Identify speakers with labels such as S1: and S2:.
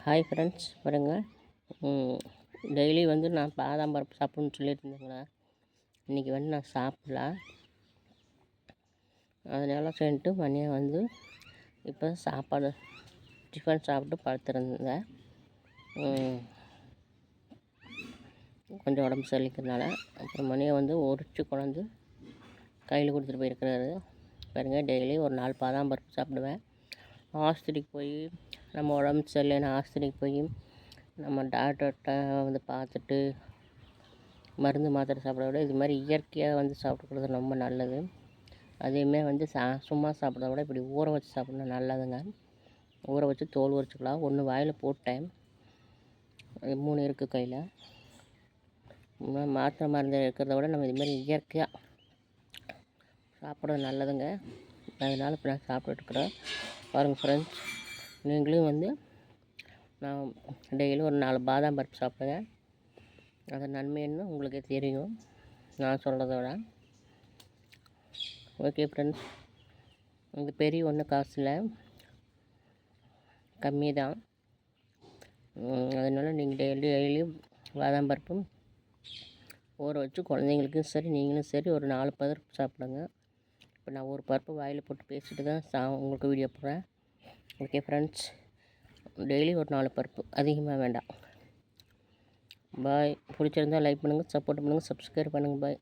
S1: Hi friends, பாருங்கள். Daily வந்து நான் பாதாம் பருப்பு சாப்பிட்ணுன்னு சொல்லிட்டு இருந்தேங்களா, இன்றைக்கி வந்து நான் சாப்பிடல. அதனால சரின்ட்டு மதியம் வந்து இப்போ சாப்பாடு டிஃபன் சாப்பிட்டு படுத்துருந்தேன். கொஞ்சம் உடம்பு சரியில்லைக்கிறதுனால அப்புறம் மதியம் வந்து உரிச்சு கொண்டாந்து கையில் கொடுத்துட்டு போயிருக்கிறாரு. பாருங்கள், டெய்லி ஒரு 4 பாதாம் பருப்பு சாப்பிடுவேன். ஆஸ்பத்திரிக்கு போய் நம்ம உடம்பு சரியில்லைன்னு ஆஸ்பத்திரிக்கு போய் நம்ம டாக்டர்கிட்ட வந்து பார்த்துட்டு மருந்து மாத்திரை சாப்பிட விட இது மாதிரி இயற்கையாக வந்து சாப்பிட்றது ரொம்ப நல்லது. அதேமாரி வந்து சும்மா சாப்பிட்றத விட இப்படி ஊற வச்சு சாப்பிட்ணும் நல்லதுங்க. ஊற வச்சு தோல் உரிச்சிக்கலாம். ஒன்று வாயில் போட்டேன், 3 இருக்குது கையில். மாத்திரை மருந்து இருக்கிறத விட நம்ம இதுமாரி இயற்கையாக சாப்பிட்றது நல்லதுங்க. அதனால் இப்போ நான் சாப்பிட்டுருக்குறேன். பாருங்கள் ஃப்ரெண்ட்ஸ், நீங்களும் வந்து நான் டெய்லியும் ஒரு 4 பாதாம் பருப்பு சாப்பிடுவேன். அது நன்மைன்னு உங்களுக்கே தெரியும் நான் சொல்கிறத விட. ஓகே ஃப்ரெண்ட்ஸ், இந்த பெரிய ஒன்று காசில் கம்மி தான். அதனால் நீங்கள் டெய்லியும் பாதாம் பருப்பும் ஊற வச்சு குழந்தைங்களுக்கும் சரி நீங்களும் சரி ஒரு 4 பருப்பு சாப்பிடுங்க. இப்போ நான் ஒரு பருப்பு வாயில் போட்டு பேசிட்டு தான் உங்களுக்கு வீடியோ போடுறேன். ஓகே ஃப்ரெண்ட்ஸ், டெய்லி ஒரு 4 பருப்பு, அதிகமாக வேண்டாம். பாய். பிடிச்சிருந்தால் லைக் பண்ணுங்கள், சப்போர்ட் பண்ணுங்கள், சப்ஸ்கிரைப் பண்ணுங்கள். பாய்.